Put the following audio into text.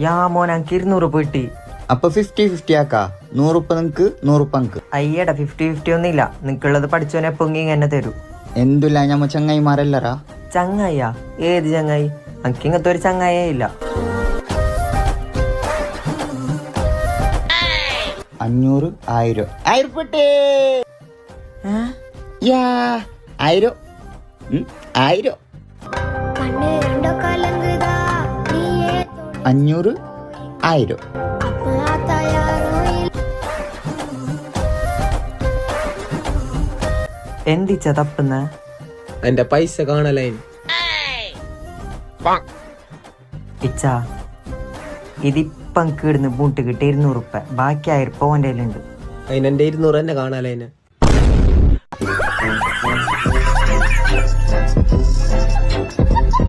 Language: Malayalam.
യാ മോൻ എനിക്ക് 200 പോയിട്ട്. അപ്പൊ 50-50 ആക്കാ. 100 നിങ്ങക്ക് 100 അയ്യടാ 50-50 ഒന്നുമില്ല. നിനക്കുള്ളത് പഠിച്ചോനെ പൊങ്ങി എന്നെ തരൂ. എന്തുല്ല ഞമ്മ ചങ്ങായിമാരല്ലറാ. ചങ്ങായിയാ? ഏത് ചങ്ങായി? എനിക്ക് ഇങ്ങനത്തെ ഒരു ചങ്ങായേ ഇല്ല. 500 1000 1000 500 1000. എന്തിച്ച തപ്പുന്ന? എന്റെ പൈസ കാണലേ ഇച്ച ഇതിപ്പം കീടുന്ന് ബൂട്ട് കിട്ടി 200 റുപ്യ. ബാക്കി 1000 റുപ്യ ഓൻ്റെ കയ്യിലുണ്ട്. അതിനെന്റെ 200 തന്നെ കാണാലേ.